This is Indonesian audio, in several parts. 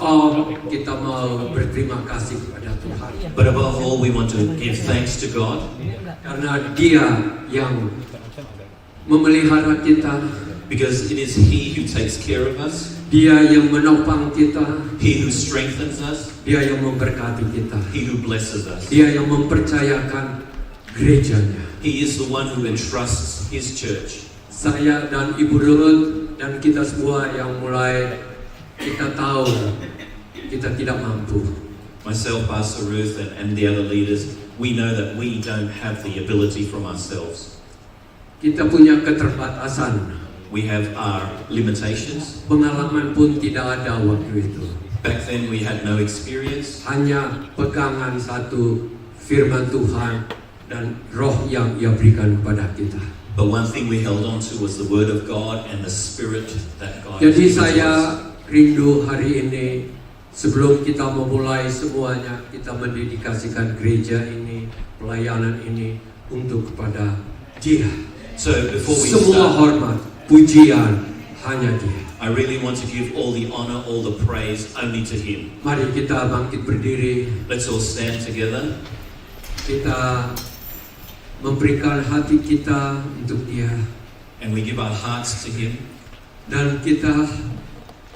all, kita mau berterima kasih kepada Tuhan. But above all, we want to give thanks to God Karena Dia yang memelihara kita, because it is He who takes care of us, Dia yang menopang kita, He who strengthens us, Dia yang memberkati kita, He who blesses us. Dia yang mempercayakan gerejanya. He is the one who entrusts His church. Saya dan Ibu Ruth dan kita semua yang mulai kita tahu kita tidak mampu. Myself, Pastor Ruth, and the other leaders, we know that we don't have the ability from ourselves. Kita punya keterbatasan. We have our limitations. Pengalaman pun tidak ada waktu itu. Back then we had no experience. Hanya pegangan satu firman Tuhan dan roh yang Ia berikan kepada kita. But one thing we held on to was the Word of God and the Spirit that God Jadi has given to saya us. rindu hari ini sebelum kita memulai semuanya, kita mendedikasikan gereja ini, pelayanan ini untuk kepada Dia. So before we Semua start, hormat, pujian hanya Dia. I really want to give all the honor, all the praise only to Him. Mari kita bangkit berdiri, Let's all stand together. kita memberikan hati kita untuk Dia, And we give our hearts to Him. dan kita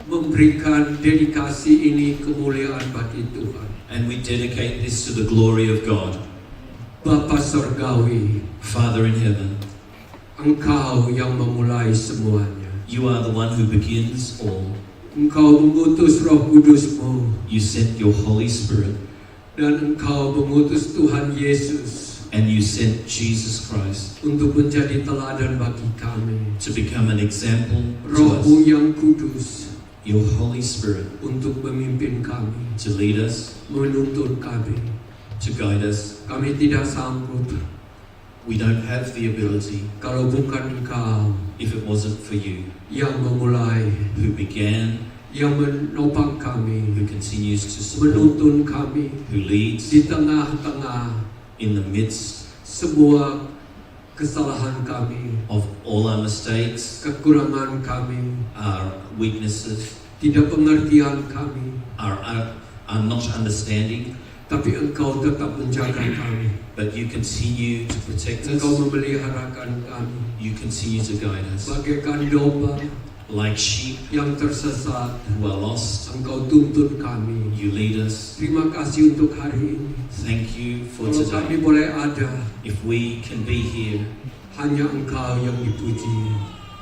memberikan dedikasi ini kemuliaan bagi Tuhan. And we dedicate this to the glory of God. Bapa Sorgawi, Father in heaven, Engkau yang memulai semuanya. You are the one who begins all. Engkau mengutus Roh Kudus-Mu, You sent your Holy Spirit, dan Engkau mengutus Tuhan Yesus and you sent Jesus Christ untuk menjadi teladan bagi kami. to become an example to Roh-Mu us. yang kudus Your Holy Spirit untuk memimpin kami, to lead us, menuntun kami. to guide us. Kami tidak sanggup We don't have the ability kalau bukan Engkau if it wasn't for you, yang memulai, who began, yang menopang who kami, continues to support, menuntun kami who leads di tengah-tengah in the midst semua kesalahan kami, of all our mistakes, kekurangan kami, our weaknesses, tidak pengertian kami, our not understanding, tapi Engkau tetap menjaga kami. but you continue to protect us. Engkau memeliharakan kami You continue to guide us. bagaikan domba Like sheep yang tersesat. who are lost, Engkau tuntun kami. you lead us. Terima kasih untuk hari ini. Thank you for Kalau kami today. boleh ada, If we can be here, hanya Engkau yang dipuji,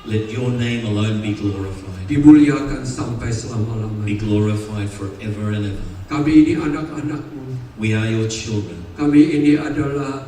let your name alone be glorified. dimuliakan sampai Be selama-lamanya. glorified forever and ever. Kami ini anak-anak-Mu. We are your children. Kami ini adalah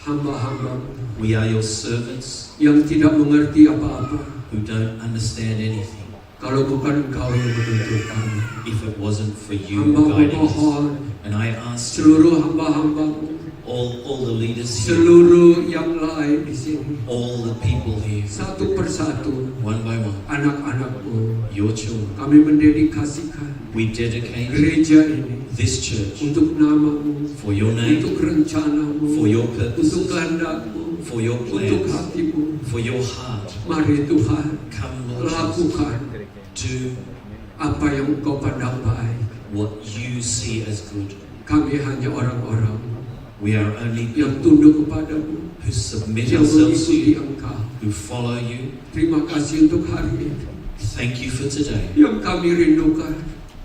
hamba-hamba-Mu We are your servants yang tidak mengerti apa-apa. who don't understand anything. Kalau bukan Engkau yang menuntun kami. If it wasn't for you Hamba guiding us. memohon, And I ask you, seluruh hamba-hamba-Mu, all the leaders here, seluruh yang lain di sini, all the people here, satu persatu, one by one, anak-anak-Mu, your children, kami mendedikasikan we dedicate gereja ini this church untuk nama-Mu, for your name, untuk rencana-Mu, for your untuk purposes, kehendak-Mu, for your untuk plans, hati-Mu. for your heart. Mari Tuhan, Come, Lord Jesus, lakukan do apa yang Engkau pandang baik. what you see as good. Kami hanya orang-orang We are only yang people tunduk kepadamu, who submit yang ourselves to mengikuti you, Engkau. who follow you. Terima kasih untuk hari ini. Thank you for today. Yang kami rindukan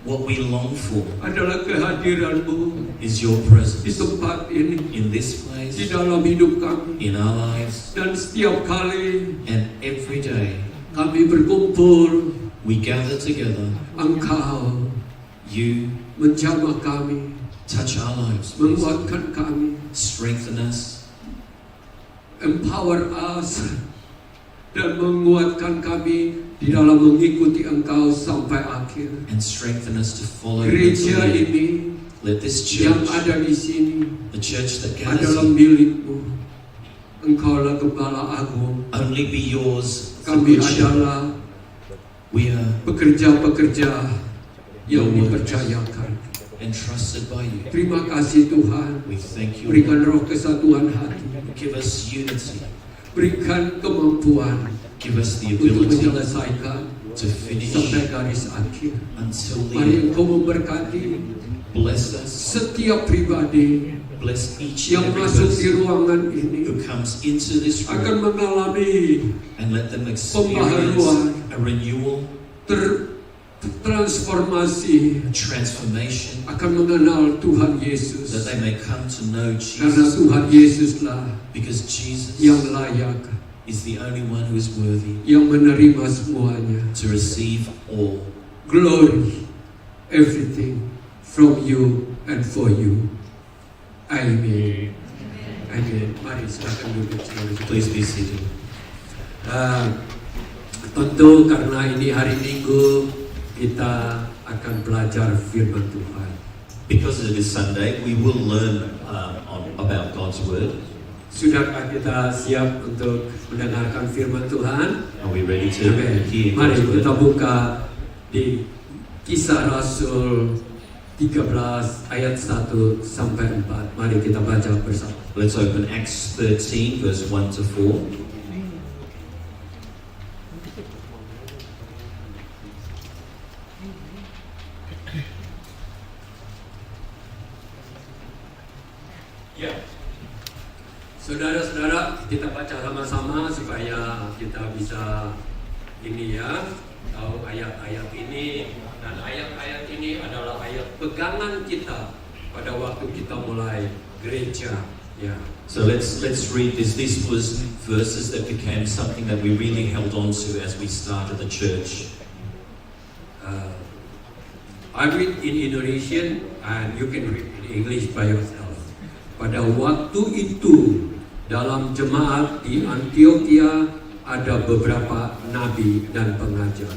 What we long for adalah kehadiran-Mu is your di presence tempat ini, in this di place, dalam hidup kami. in our lives, Dan setiap kali and every day kami berkumpul, we gather together. Engkau You menjamah kami, touch our lives, please. menguatkan kami, Strengthen us, empower us, dan menguatkan kami di dalam mengikuti Engkau sampai akhir. and strengthen us to follow you. Gereja ini Let this yang church, ada di sini the church that gathers adalah here, milik-Mu. Engkaulah Gembala Agung. only be yours. for Kami good shepherd. adalah We are pekerja-pekerja yang dipercayakan. entrusted by you. Terima kasih Tuhan. We thank you. Berikan roh kesatuan hati. Give us unity. Berikan kemampuan Give us the untuk ability menyelesaikan to finish sampai garis akhir. until the Mari end. Engkau memberkati Bless us, setiap pribadi bless each and yang every masuk di person ruangan ini who comes into this akan room, mengalami and let them experience pembaharuan, a renewal, transformasi, a transformation, akan mengenal Tuhan that Yesus. they may come to know Karena Jesus, Tuhan Yesuslah because Jesus yang layak, is the only one who is worthy yang menerima semuanya. to receive all. Glory, everything from you and for you. Amin. Amin. Mari silakan duduk. Please be seated. Tentu karena ini hari Minggu, kita akan belajar firman Tuhan. Because it is Sunday, we will learn about God's Word. Sudahkah kita siap untuk mendengarkan firman Tuhan? Are we ready to Amin. hear Mari God's kita Word? buka di Kisah Rasul 13 ayat 1 sampai 4. Mari kita baca bersama. Let's open Acts 13, verse 1 to 4. Ya. Saudara-saudara, kita baca sama-sama supaya kita bisa ini ya, tahu ayat-ayat ini, dan ayat-ayat ini adalah ayat pegangan kita pada waktu kita mulai gereja ya. So let's read this. This was verses that became something that we really held on to as we started the church. I read in Indonesian and you can read in English by yourself. Pada waktu itu dalam jemaat di Antioquia ada beberapa nabi dan pengajar,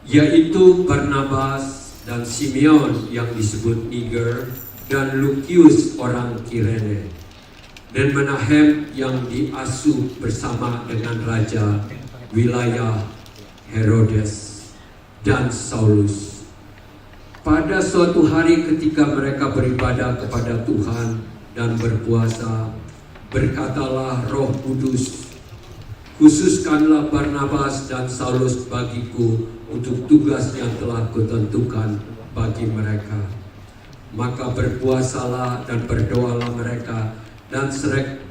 yaitu Barnabas dan Simeon yang disebut Niger, dan Lukius orang Kirene, dan Menahem yang diasuh bersama dengan raja wilayah Herodes, dan Saulus. Pada suatu hari ketika mereka beribadah kepada Tuhan dan berpuasa, berkatalah Roh Kudus, khususkanlah Barnabas dan Saulus bagiku untuk tugas yang telah kutentukan bagi mereka. Maka berpuasalah dan berdoalah mereka, dan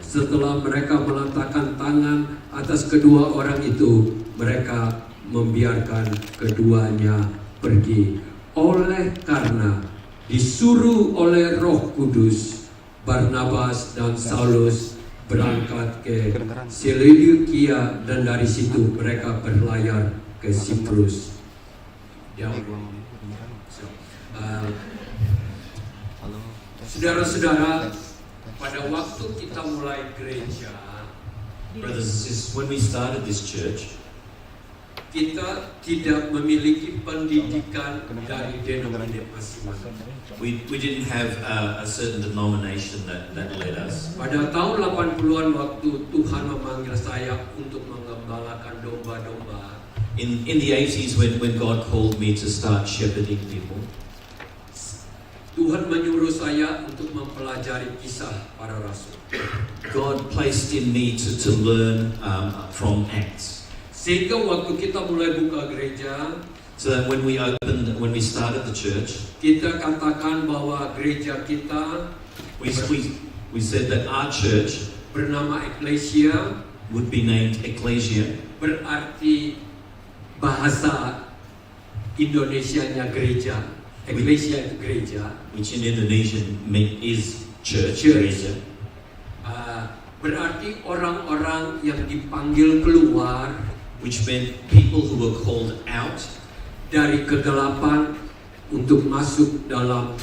setelah mereka meletakkan tangan atas kedua orang itu, mereka membiarkan keduanya pergi. Oleh karena disuruh oleh Roh Kudus, Barnabas dan Saulus berangkat ke Seleukia, dan dari situ mereka berlayar ke Siprus. Saudara-saudara, pada waktu kita mulai gereja, Brothers and sisters, when we started this church, kita tidak memiliki pendidikan dari denominasi masing-masing. we didn't have a certain denomination that led us. Pada tahun 80-an waktu Tuhan memanggil saya untuk mengembalakan domba-domba, In the 80s, when God called me to start shepherding people, Tuhan menyuruh saya untuk mempelajari kisah para rasul. God placed in me to learn from Acts. Sehingga waktu kita mulai buka gereja, So that when we started the church, kita katakan bahwa gereja kita we said that our church bernama Ecclesia, would be named Ecclesia, berarti bahasa Indonesianya gereja. Ecclesia itu gereja. which in Indonesian is church. Church. Gereja. Berarti orang-orang yang dipanggil keluar Which meant people who were called out dari kegelapan untuk masuk dalam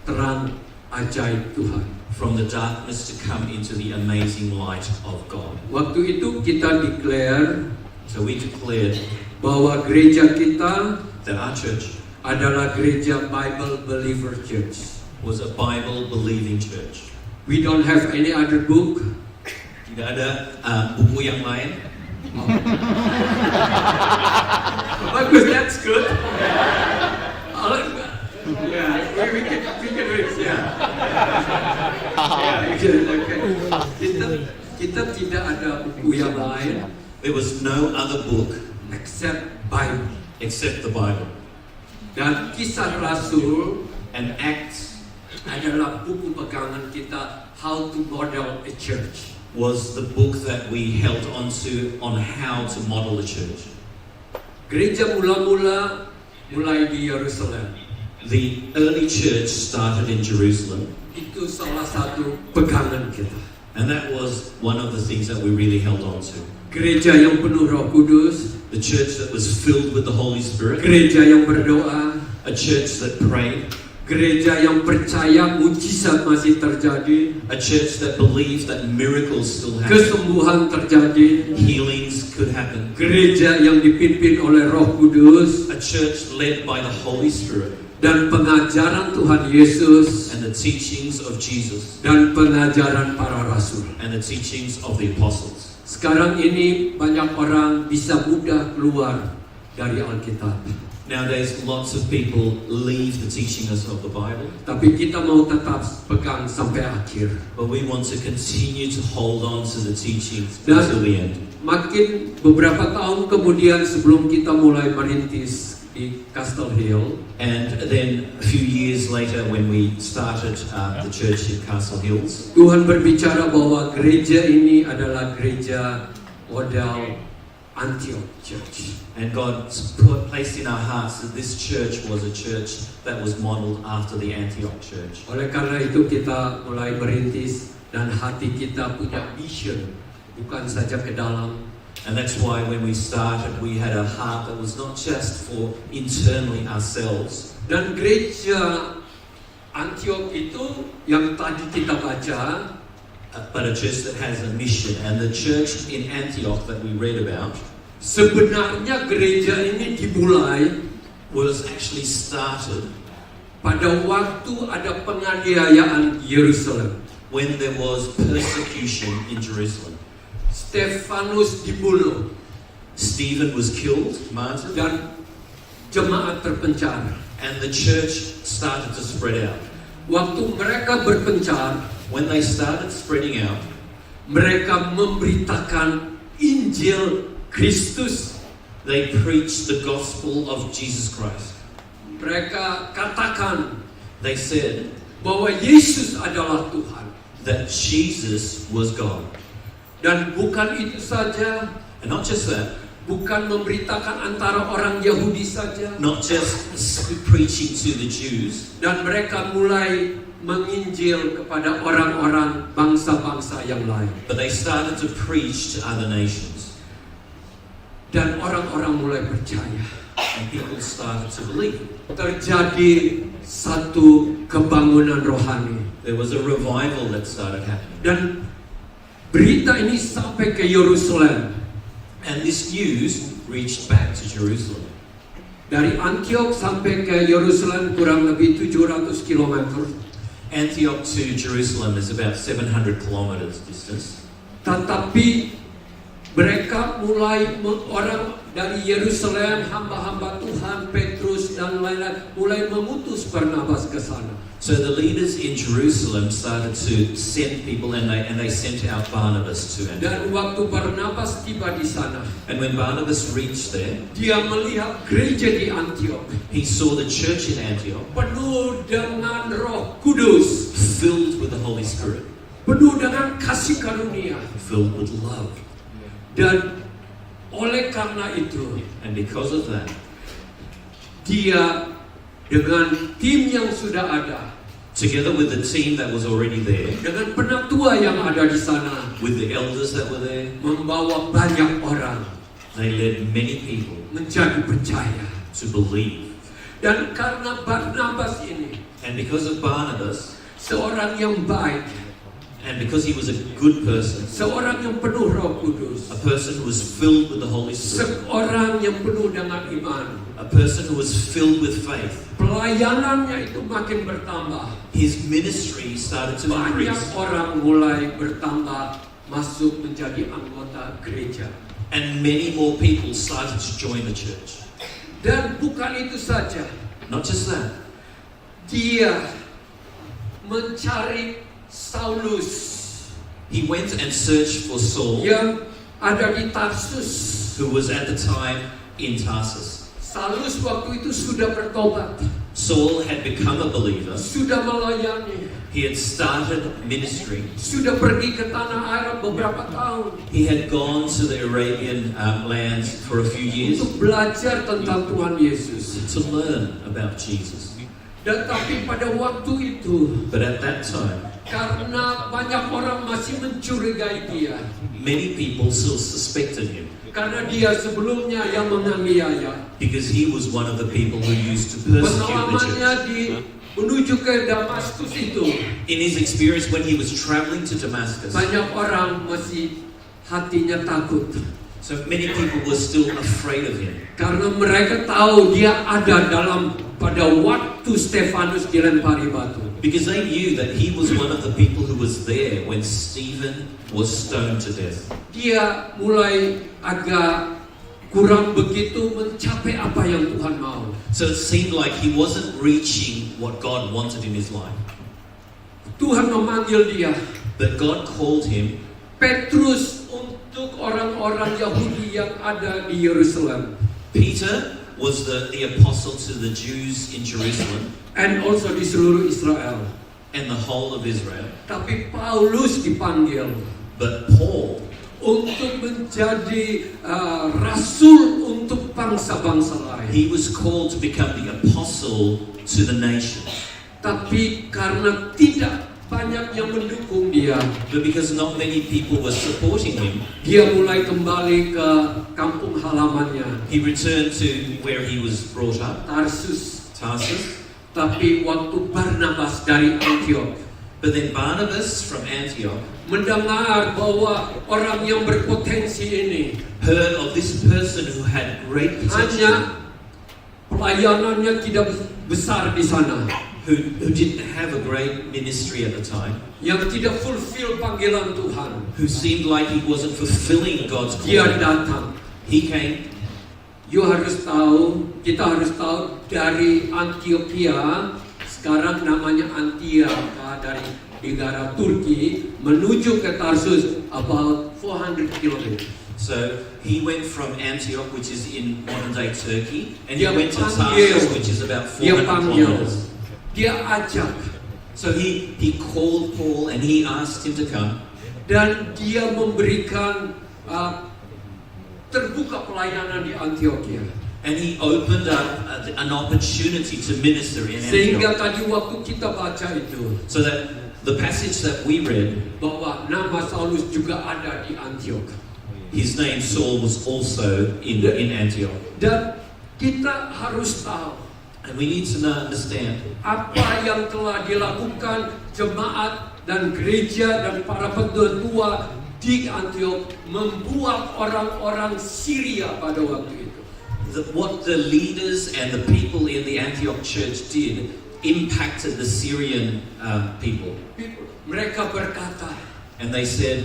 terang ajaib Tuhan. from the darkness to come into the amazing light of God. Waktu itu kita declare So we declared bahwa gereja kita that our church adalah gereja Bible Believer Church. was a Bible-believing church. We don't have any other book. Tidak ada buku yang lain. Bagus, that's good. Yeah, we can read, yeah. Yeah, okay. Kita tidak ada buku yang lain, There was no other book except Bible. except the Bible. Dan Kisah Rasul And Acts adalah buku pegangan kita how to model a church. was the book that we held onto on how to model a church. Gereja mula-mula mulai di Yerusalem. The early church started in Jerusalem, Itu salah satu pegangan kita. and that was one of the things that we really held on to. Gereja yang penuh Roh Kudus, The church that was filled with the Holy Spirit, gereja yang berdoa, a church that prayed, gereja yang percaya mujizat masih terjadi, a church that believed that miracles still happen, kesembuhan terjadi, healings could happen, gereja yang dipimpin oleh Roh Kudus, a church led by the Holy Spirit dan pengajaran Tuhan Yesus and the teachings of Jesus dan pengajaran para rasul. and the teachings of the apostles. Sekarang ini banyak orang bisa mudah keluar dari Alkitab. Nowadays, lots of people leave the teachings of the Bible, Tapi kita mau tetap pegang sampai akhir. but we want to continue to hold on to the teachings Dan- until the end. Makin beberapa tahun kemudian sebelum kita mulai merintis di Castle Hill, And then a few years later, when we started the church in Castle Hills, Tuhan berbicara bahwa gereja ini adalah gereja model Antioch Church. and God placed in our hearts that this church was a church that was modeled after the Antioch church. Oleh karena itu kita mulai merintis dan hati kita punya vision, bukan saja ke dalam. And that's why when we started, we had a heart that was not just for internally ourselves, Dan gereja Antioch itu yang tadi kita baca, but a church that has a mission. And the church in Antioch that we read about sebenarnya gereja ini dimulai was actually started pada waktu ada penganiayaan Yerusalem. when there was persecution in Jerusalem. Stefanus dibunuh Stephen was killed, martyred, dan jemaat terpencar. and the church started to spread out. Waktu mereka berpencar, When they started spreading out, mereka memberitakan Injil Kristus. they preached the gospel of Jesus Christ. Mereka katakan They said bahwa Yesus adalah Tuhan. that Jesus was God. Dan bukan itu saja, And not just that, bukan memberitakan antara orang Yahudi saja, not just preaching to the Jews, dan mereka mulai menginjil kepada orang-orang bangsa-bangsa yang lain. but they started to preach to other nations. Dan orang-orang mulai percaya. And people started to believe. Terjadi satu kebangunan rohani. There was a revival that started happening. Dan berita ini sampai ke Yerusalem. And this news reached back to Jerusalem. Dari Antioch sampai ke Yerusalem kurang lebih 700 km. Antioch to Jerusalem is about 700 kilometers distance. Tetapi mereka mulai orang dari Yerusalem, hamba-hamba Tuhan, Petrus dan lain-lain mulai mengutus Barnabas ke sana. So the leaders in Jerusalem started to send people, and they sent out Barnabas to Antioch. Dan waktu Barnabas tiba di sana, And when Barnabas reached there, dia melihat gereja di Antioch he saw the church in Antioch penuh dengan Roh Kudus, filled with the Holy Spirit, penuh dengan kasih karunia. filled with love. Dan oleh karena itu, And because of that, dia dengan tim yang sudah ada, together with the team that was already there, dengan penatua yang ada di sana, with the elders that were there, membawa banyak orang they led many people menjadi percaya. to believe. Dan karena Barnabas ini And because of Barnabas, seorang yang baik, and because he was a good person, seorang yang penuh Roh Kudus, a person who was filled with the Holy Spirit, seorang yang penuh dengan iman, a person who was filled with faith, pelayanannya itu makin bertambah. his ministry started to Banyak increase. orang mulai bertambah masuk menjadi anggota gereja. And many more people started to join the church. Dan bukan itu saja, Not just that, dia mencari Saulus he went and searched for Saul, yang ada di Tarsus. who was at the time in Tarsus. Saulus waktu itu sudah bertobat, Saul had become a believer. sudah melayani, He had started ministry. sudah pergi ke tanah Arab beberapa tahun He had gone to the Arabian lands for a few years untuk belajar tentang Tuhan Yesus. to learn about Jesus. Dan tapi pada waktu itu, But at that time, karena banyak orang masih mencurigai dia, many people still suspected him karena dia sebelumnya yang menganiaya. because he was one of the people who used to persecute the Pengalamannya church. menuju ke Damaskus itu, In his experience when he was traveling to Damascus, banyak orang masih hatinya takut. so many people were still afraid of him Karena mereka tahu dia ada pada waktu Stefanus dilempari batu. because they knew that he was one of the people who was there when Stephen was stoned to death. Dia mulai agak kurang begitu mencapai apa yang Tuhan mau. So it seemed like he wasn't reaching what God wanted in his life. Tuhan memanggil dia, But God called him Petrus, untuk orang-orang Yahudi yang ada di Yerusalem, Peter was the apostle to the Jews in Jerusalem and also di seluruh Israel. and the whole of Israel. Tapi Paulus dipanggil But Paul untuk menjadi rasul untuk bangsa-bangsa lain. he was called to become the apostle to the nations. Tapi karena tidak banyak yang mendukung dia, But because not many people were supporting him, dia mulai kembali ke kampung halamannya, he returned to where he was brought up, Tarsus. Tarsus. Tapi waktu Barnabas dari Antiok But then Barnabas from Antioch mendengar bahwa orang yang berpotensi ini heard of this person who had great potential, hanya pelayanannya tidak besar di sana, who didn't have a great ministry at the time, yang tidak fulfill panggilan Tuhan, who seemed like he wasn't fulfilling God's dia calling. datang. He came. Kita harus tahu dari Antioquia, sekarang namanya Antioquia, dari negara Turki menuju ke Tarsus about 400 km. So he went from Antioch, which is in modern day Turkey, and he Dia went to panggil. Tarsus, which is about Dia 400 panggil, kilometers. dia ajak, So he called Paul and he asked him to come, dan dia memberikan terbuka pelayanan di Antioquia. and he opened up an opportunity to minister in Sehingga Antioch. tadi waktu kita baca itu, So that the passage that we read, bahwa nama Saulus juga ada di Antiok. his name Saul was also in Antioch. Dan kita harus tahu And we need to understand apa yang telah dilakukan jemaat dan gereja dan para pentua di Antiok membuat orang-orang Syria pada waktu itu. what the leaders and the people in the Antioch church did impacted the Syrian people. Mereka berkata, And they said,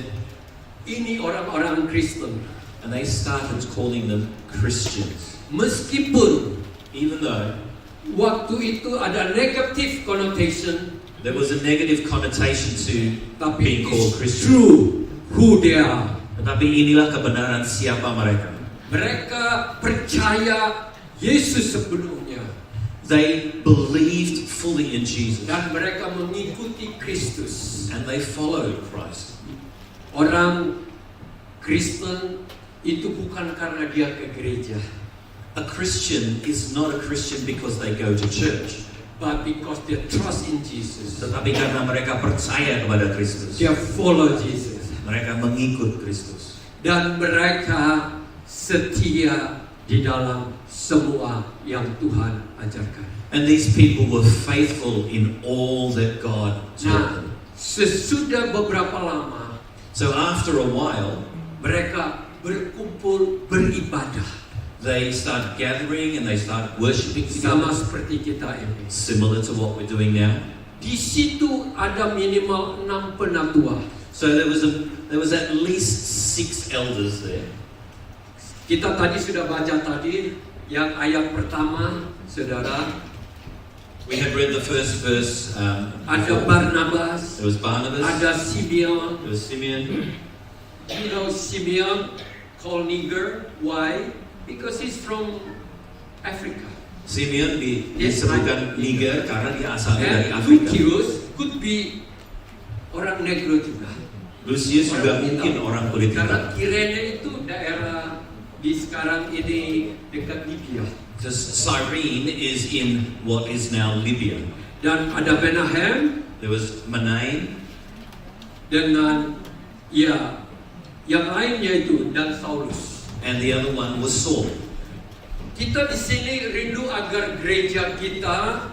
ini orang-orang Kristen. and they started calling them Christians. Meskipun Even though waktu itu ada negative connotation, there was a negative connotation to tapi being called it's Christian. true who they are. Tetapi inilah kebenaran siapa mereka. Mereka percaya Yesus sebelumnya They believed fully in Jesus. dan mereka mengikuti Kristus. And they followed Christ. Orang Kristen itu bukan karena dia ke gereja, A Christian is not a Christian because they go to church. but because they trust in Jesus. Tetapi karena mereka percaya kepada Kristus. Dia follow Jesus. Mereka mengikut Kristus. Dan mereka setia di dalam semua yang Tuhan ajarkan. And these people were faithful in all that God taught them. Sesudah beberapa lama, So after a while, mereka berkumpul beribadah they started gathering and they started worshiping sama together, seperti kita ini. similar to what we're doing now. Di situ ada minimal 6 penatua. So there was at least 6 elders there. Kita tadi sudah baca tadi yang ayat pertama, saudara. We had read the first verse. Ada Before. Barnabas, There was Barnabas. ada Simeon, There was Simeon. You know Simeon called Niger. Why? Because he's from Africa. Simeon disebutkan Niger karena dia asalnya dari And Afrika. Lucius could be orang Negro juga. Lucius juga Orang mungkin hitam. orang kulit Karena hitam. Kirene itu daerah di sekarang ini dekat Libya. Because Cyrene is in what is now Libya. Dan ada Menahem There was Manaim, dengan ya yang lainnya itu dan Saulus. and the other one was Saul. Kita di sini rindu agar gereja kita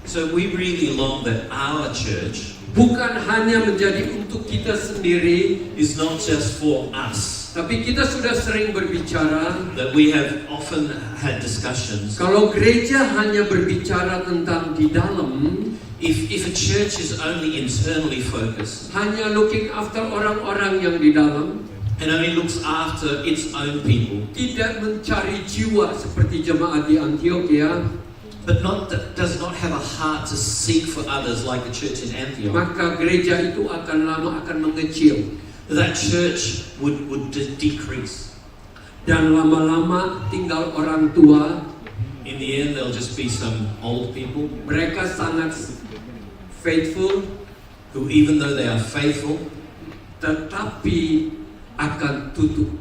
So we really long that our church bukan hanya menjadi untuk kita sendiri, is not just for us, tapi kita sudah sering berbicara that we have often had discussions. kalau gereja hanya berbicara tentang di dalam, If a church is only internally focused hanya looking after orang-orang yang di dalam, and only looks after its own people, tidak mencari jiwa seperti jemaat di Antioquia, but does not have a heart to seek for others like the church in Antioch, maka gereja itu akan lama akan mengecil that church would decrease. dan lama-lama tinggal orang tua. In the end, there'll just be some old people Mereka sangat faithful, who, even though they are faithful, tetapi akan tutup.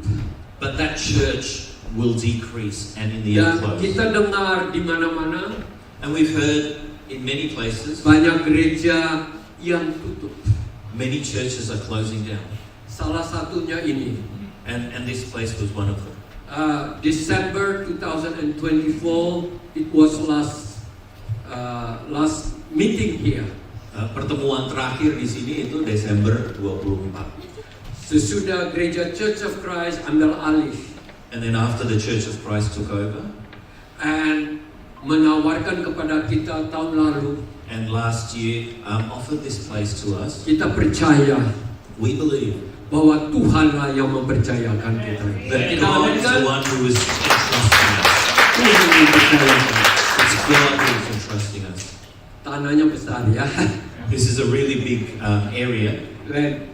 but that church will decrease and in the Dan end close. kita dengar di mana-mana And we've heard in many places, banyak gereja yang tutup. many churches are closing down. Salah satunya ini, And this place was one of them. December 2024, it was last meeting here. Pertemuan terakhir di sini itu Desember 24. Sesudah gereja Church of Christ ambil alih And then after the Church of Christ took over, and menawarkan kepada kita tahun lalu, and last year offered this place to us, kita percaya we believe bahwa Tuhanlah yang mempercayakan kita. that Kita God is aminkan, the one who is entrusting us. Tuhan yang mempercayakan. It's God who is entrusting us. Tanahnya besar ya, This is a really big area.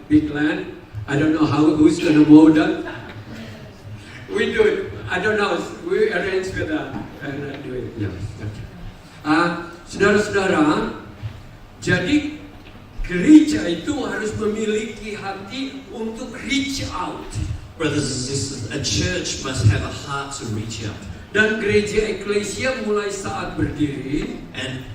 big land. I don't know who's gonna mow that. We do it. I don't know. We arrange with that and do it. Yeah. Saudara-saudara, jadi gereja itu harus memiliki hati untuk reach out. Brothers and sisters, a church must have a heart to reach out. Dan gereja eklesia mulai saat berdiri, And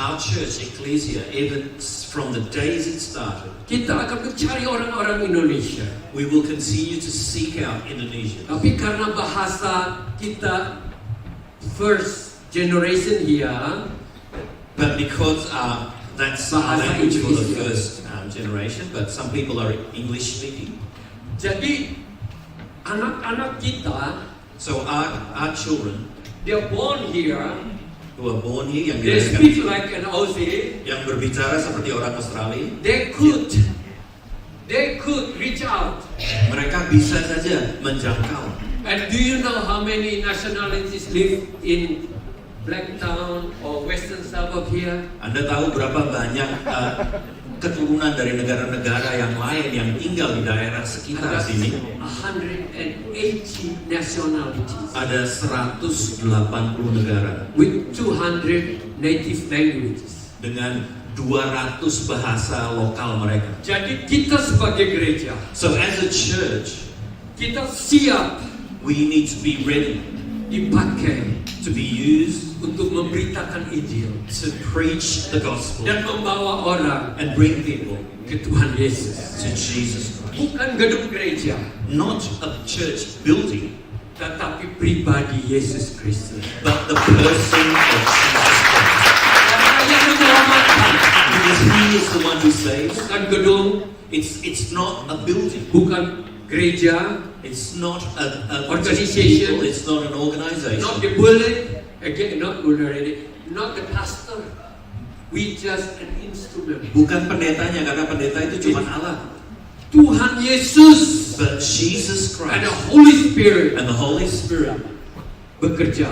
our church, Ecclesia, even from the days it started, kita akan mencari orang-orang Indonesia. we will continue to seek out Indonesia. Tapi karena bahasa kita first generation here, But because that's our Bahasa language for the Indonesia. first generation, but some people are English speaking. jadi anak-anak kita, So our children they're born here, who are born here, yang they dilahirkan, speak like an Aussie, yang berbicara seperti orang Australia, they could reach out. mereka bisa saja menjangkau. And do you know how many nationalities live in Blacktown or Western suburb here? Anda tahu berapa banyak keturunan dari negara-negara yang lain yang tinggal di daerah sekitar Ada sini? 180 nationalities Ada 180 negara with 200 native languages. dengan 200 bahasa lokal mereka. Jadi kita sebagai gereja, So as a church, kita siap we need to be ready dipakai to be used untuk memberitakan Injil to preach the gospel dan membawa orang and bring people ke Tuhan Yesus. to Jesus Christ. Bukan gedung gereja, Not a church building, tetapi pribadi Yesus Kristus. but the person of Jesus Christ. Karena yang menyelamatkan, Because He is the one who saves. bukan gedung, It's not a building. bukan gereja, It's not a Organization. people. It's not an organization. not the bullet, again, not bullet, not the pastor. We just an instrument. Bukan pendetanya, karena pendeta itu cuma alat. Tuhan Yesus But Jesus and the Christ Holy Spirit and the Holy Spirit bekerja,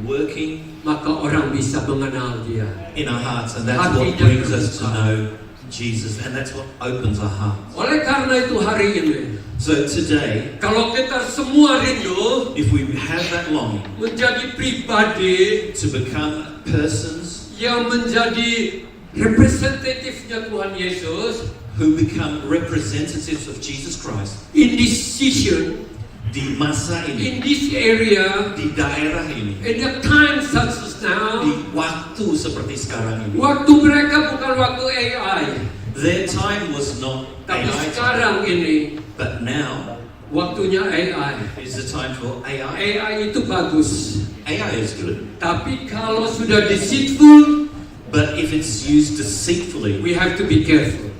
working maka orang bisa mengenal Dia. in our hearts, and that's what Hatinya brings us to terbuka. know Jesus, and that's what opens our hearts. Oleh karena itu hari ini So today, kalau kita semua rindu if we have that longing menjadi pribadi to become persons yang menjadi representatifnya Tuhan Yesus who become representatives of Jesus Christ in this season, di masa ini, in this area, di daerah ini, in a time such as now, di waktu seperti sekarang ini. waktu mereka bukan waktu AI, Their time was not tapi AI time, sekarang ini but now waktunya AI. is the time for AI. AI itu bagus, AI is good, tapi kalau sudah deceitful, but if it's used deceitfully, we have to be careful.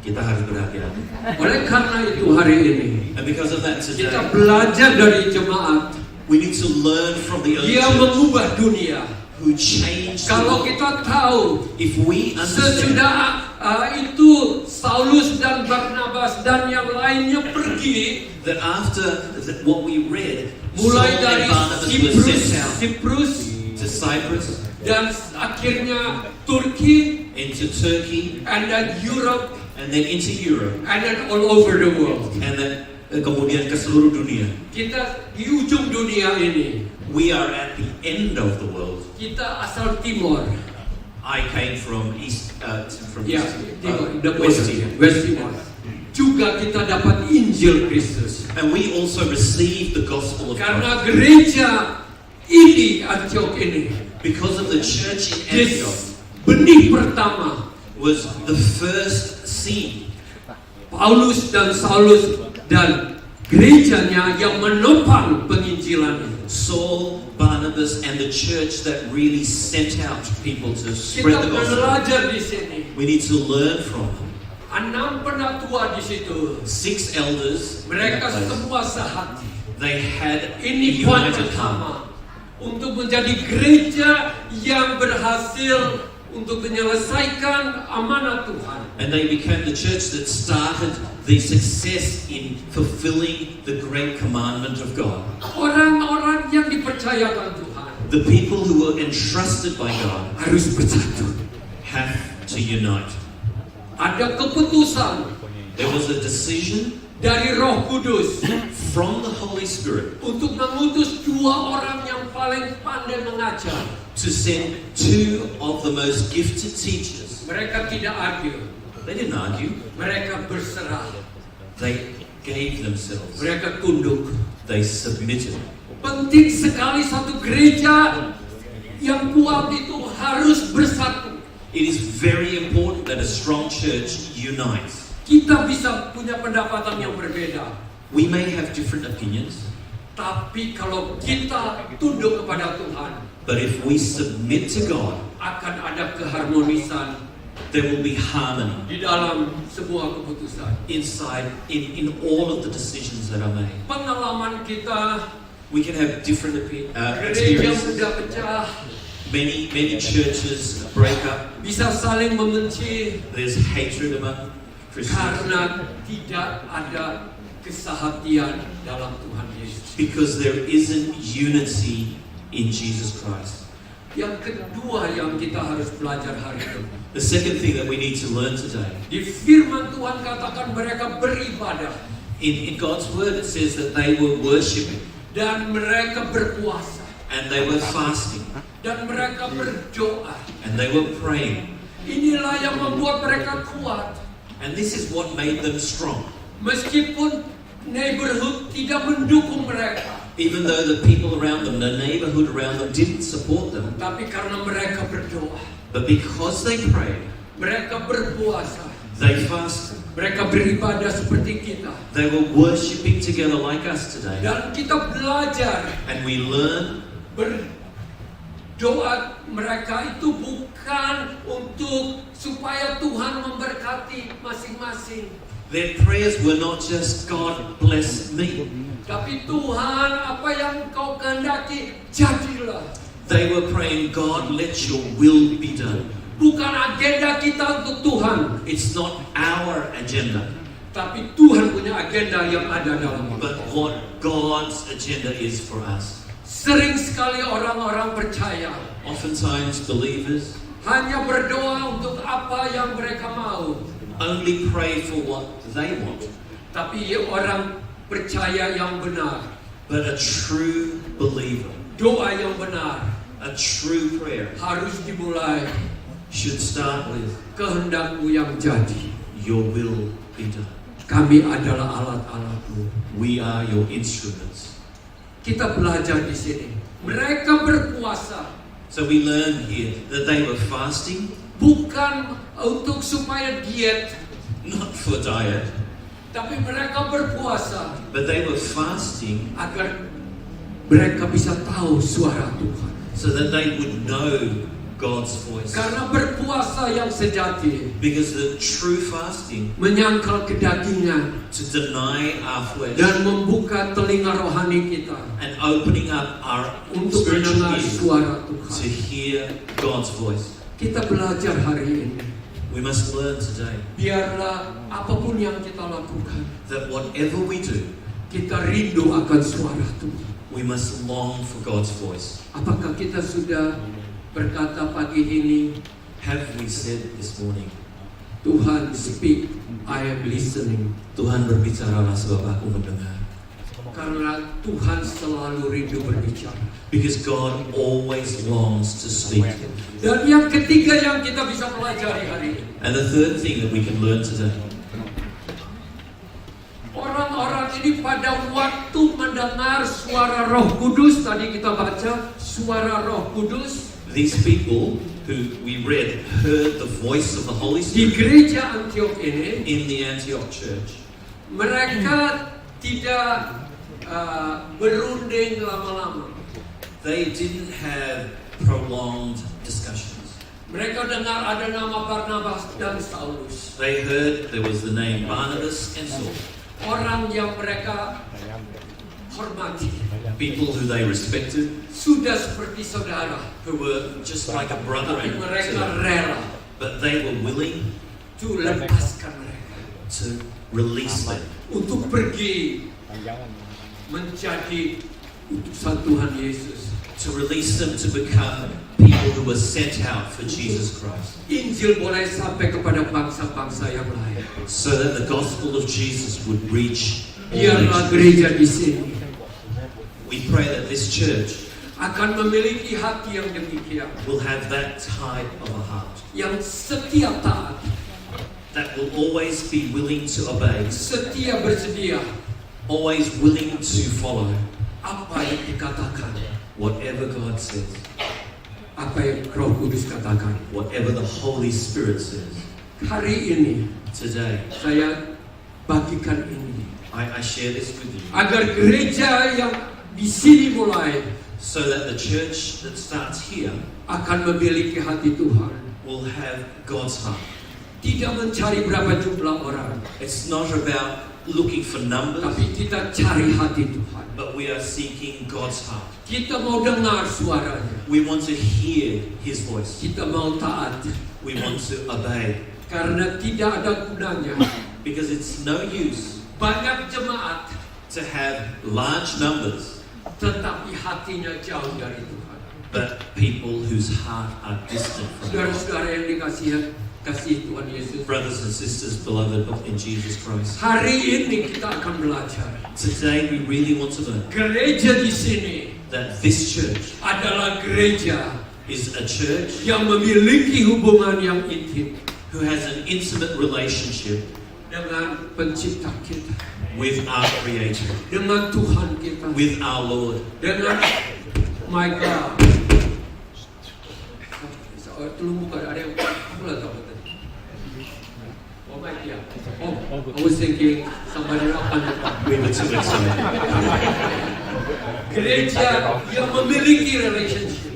kita harus berhati-hati. Oleh karena itu hari ini And because of that today, kita belajar dari jemaat we need to learn from the early yang church mengubah dunia. who changed the Kalau world. kita tahu If we understand sesudah itu Saulus dan Barnabas dan yang lainnya pergi, that after what we read, mulai Saul dari and Barnabas were sent out Siprus to Cyprus, dan akhirnya Turki, into Turkey, and then Europe, and then into Europe, and then all over the world. and then kemudian ke seluruh dunia. Kita di ujung dunia ini, We are at the end of the world. kita asal Timor, I came from East, ya, Timor, the West West Timor. West Timor. Juga kita dapat Injil Kristus. And we also received the gospel of Karena Christ. gereja ini, Antioch ini, Because of the church in Antioch benih pertama, was the first seed. Paulus dan Saulus dan gerejanya yang menopang penginjilan itu. Saul, Barnabas, and the church that really sent out people to spread Kita the gospel. belajar di sini. We need to learn from them. 6 penatua di situ. 6 elders, Mereka semua sehati. they had a Ini poin united heart. pertama untuk menjadi gereja yang berhasil untuk menyelesaikan amanat Tuhan. And they became the church that started the success in fulfilling the great commandment of God. Orang-orang yang dipercayakan Tuhan The people who were entrusted by God harus bersatu. have to unite. Ada keputusan There was a decision dari Roh Kudus from the Holy Spirit untuk mengutus 2 orang yang paling pandai mengajar. to send 2 of the most gifted teachers. Mereka tidak argue, They didn't argue. mereka berserah, They gave themselves. mereka tunduk. They submitted. Penting sekali satu gereja yang kuat itu harus bersatu. It is very important that a strong church unites. Kita bisa punya pendapatan yang berbeda, We may have different opinions, tapi kalau kita tunduk kepada Tuhan, but if we submit to God, akan ada keharmonisan there will be harmony di dalam sebuah keputusan. inside in all of the decisions that are made. Pengalaman kita, We can have different gereja experiences. mudah pecah, Many churches break up. bisa saling membenci There's hatred among Christians karena tidak ada kesehatian dalam Tuhan Yesus. because there isn't unity in Jesus Christ. Yang kedua yang kita harus belajar hari ini, The second thing that we need to learn today, di firman Tuhan katakan mereka beribadah in God's word it says that they were worshiping dan mereka berpuasa and they were fasting dan mereka berdoa. and they were praying. Inilah yang membuat mereka kuat. And this is what made them strong. Meskipun neighborhood tidak mendukung mereka, Even though the people around them, the neighborhood around them didn't support them, tapi karena mereka berdoa, but because they prayed, mereka berpuasa, they fasted, mereka beribadah seperti kita. they were worshiping together like us today. Dan kita belajar And we learn berdoa mereka itu bukan untuk supaya Tuhan memberkati masing-masing, their prayers were not just God bless me. tapi Tuhan apa yang Kau kehendaki jadilah. They were praying, God let your will be done. Bukan agenda kita untuk Tuhan, It's not our agenda, tapi Tuhan punya agenda yang ada dalam hidup. but what God's agenda is for us. Sering sekali orang-orang percaya Oftentimes believers hanya berdoa untuk apa yang mereka mau, only pray for what they want. Tapi orang percaya yang benar, but a true believer, doa yang benar a true prayer harus dimulai, should start with, kehendakmu yang jadi. your will be done. Kami adalah alat-alatmu. We are your instruments. Kita belajar di sini. Mereka berpuasa So we learn here that they were fasting, bukan untuk supaya diet, not for diet, tapi mereka berpuasa but they were fasting agar mereka bisa tahu suara Tuhan. so that they would know God's voice. Karena berpuasa yang sejati Because the true fasting, menyangkal kedagingan to deny our flesh dan membuka telinga rohani kita and opening up our untuk spiritual mendengar ears suara to Tuhan. hear God's voice. Kita belajar hari ini. We must learn today Biarlah apapun yang kita lakukan, that whatever we do, kita rindu akan suara Tuhan. we must long for God's voice. Apakah kita sudah berkata pagi ini, Have we said this morning, Tuhan speak, I am listening. Tuhan berbicaralah sebab aku mendengar. Karena Tuhan selalu rindu berbicara. Because God always longs to speak. Dan yang ketiga yang kita bisa pelajari hari ini, And the third thing that we can learn today, orang-orang ini pada waktu mendengar suara Roh Kudus, tadi kita baca suara Roh Kudus these people who we read heard the voice of the Holy di Spirit gereja Antiok ini. in the Antioch church. Mereka tidak berunding lama-lama. They didn't have prolonged discussions. Mereka dengar ada nama Barnabas dan Saulus, They heard there was the name Barnabas and Saul, orang yang mereka hormati, people who they respected, sudah seperti saudara, who were just like a brother tapi and mereka sister, rela but they were willing untuk lepaskan mereka to release them untuk pergi menjadi utusan Tuhan Yesus. to release them to become people who were sent out for Jesus Christ, Injil boleh sampai kepada bangsa-bangsa yang lain. so that the gospel of Jesus would reach all Biarlah nations. gereja di sini We pray that this church akan memiliki hati yang demikian, will have that type of a heart, yang setia taat, that will always be willing to obey, setia bersedia always willing to follow apa yang dikatakan, whatever God says, apa yang Roh Kudus katakan. whatever the Holy Spirit says. Hari ini Today, saya bagikan ini I share this with you, agar gereja yang di sini mulai so that the church that starts here akan memiliki hati Tuhan. will have God's heart. Tidak mencari berapa jumlah orang, It's not about looking for numbers, tapi kita cari hati Tuhan. but we are seeking God's heart. Kita mau dengar suaranya, We want to hear His voice. kita mau taat, We want to obey, karena tidak ada gunanya because it's no use banyak jemaat to have large numbers, tetapi hatinya jauh dari Tuhan. but people whose heart are distant from God. Saudara-saudara yang kasih Tuhan Yesus, Brothers and sisters, beloved in Jesus Christ, hari ini kita akan belajar. today we really want to learn Gereja di sini that this church adalah gereja is a church yang memiliki hubungan yang intim who has an intimate relationship dengan pencipta kita, with our Creator, dengan Tuhan kita, with our Lord. dengan my God. Tolong buka, ada yang aku lah tahu tadi. Oh my God. Oh, I was thinking somebody akan buka. We were too excited. Gereja yang memiliki relationship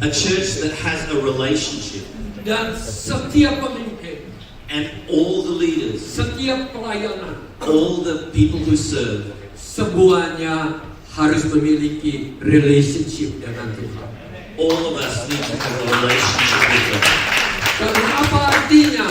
A church that has a relationship, dan setiap pemimpin, and all the leaders, setiap pelayanan, all the people who serve, semuanya harus memiliki relationship dengan Tuhan. all of us need to have a relationship with God. Dan apa artinya?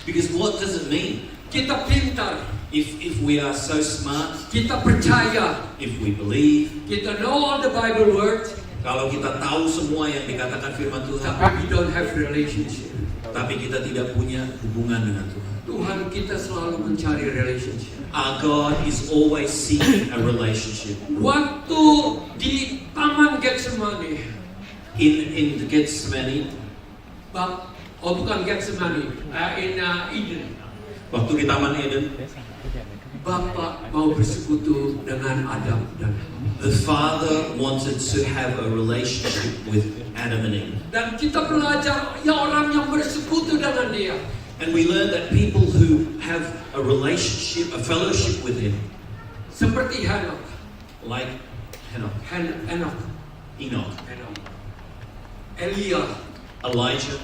Because what does it mean? Kita pintar, If we are so smart, kita percaya, if we believe, kita know all the Bible words, kalau kita tahu semua yang dikatakan firman Tuhan, tapi we don't have relationship. Tapi kita tidak punya hubungan dengan Tuhan. Tuhan kita selalu mencari relationship. Our God is always seeking a relationship. Waktu di Taman Getsemani, In the Gethsemane, bukan Getsemani, in Eden, waktu di Taman Eden, Bapa mau bersekutu dengan Adam dan Hawa. the Father wanted to have a relationship with Adam and Eve. Dan kita belajar ya orang yang bersekutu dengan Dia. And we learn that people who have a relationship, a fellowship with Him, Seperti Henok, like Enoch, Enoch, Elia, Elijah,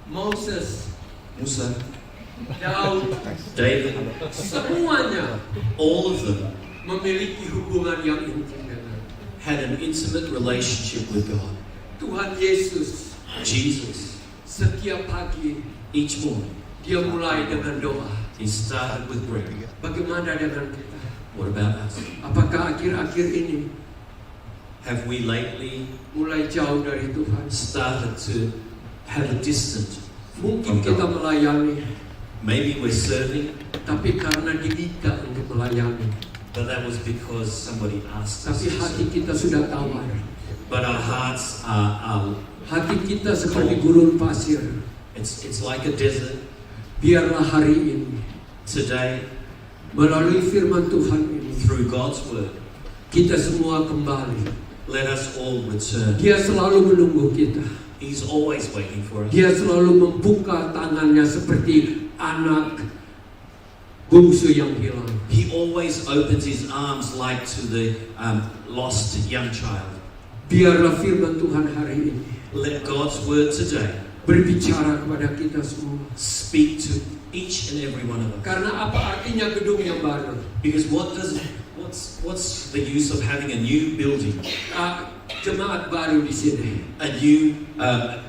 Moses, Musa, Daud, David, semuanya all of them memiliki hubungan yang intim dengan had an intimate relationship with God. Tuhan Yesus. Jesus, Setiap pagi each morning, Dia mulai dengan doa. He started with prayer. Bagaimana dengan kita? What about us? Apakah akhir-akhir ini Have we lately mulai jauh dari Tuhan? started to have a distance? Mungkin kita melayani, Maybe we're serving, tapi karena diminta untuk melayani. but that was because somebody asked us. Tapi to hati serve. kita sudah tawar. But our hearts are Hati kita seperti gurun pasir. it's like a desert. Biarlah hari ini, Today, melalui firman Tuhan ini, through God's word, kita semua kembali. let us all return. Dia selalu menunggu kita. He's always waiting for us. Dia selalu membuka tangannya seperti anak bungsu yang hilang. He always opens his arms like to the lost young child. Biarlah firman Tuhan hari ini Let God's word today berbicara kepada kita semua. speak to each and every one of us. Karena apa artinya gedung yang baru? Because what's the use of having a new building, Jemaat baru di sini, a new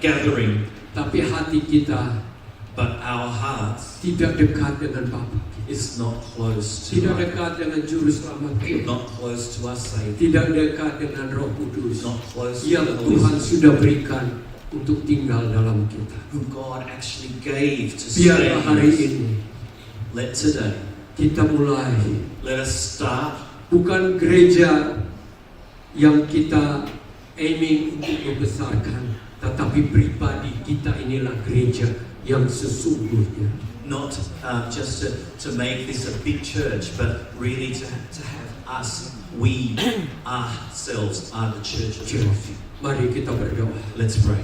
gathering, tapi hati kita but our hearts tidak dekat dengan Bapa, is not close to tidak us, dekat dengan Juru Selamat kita, not close to us Savior, tidak dekat dengan Roh Kudus not close to yang the Holy Tuhan Spirit, sudah berikan untuk tinggal dalam kita. who God actually gave to stay Biarlah hari in us. ini Let today, kita mulai let us start bukan gereja yang kita aiming untuk membesarkan, tetapi pribadi kita inilah gereja yang sesungguhnya. not just to make this a big church, but really to have us, we ourselves are the church of God. Mari kita berdoa. Let's pray.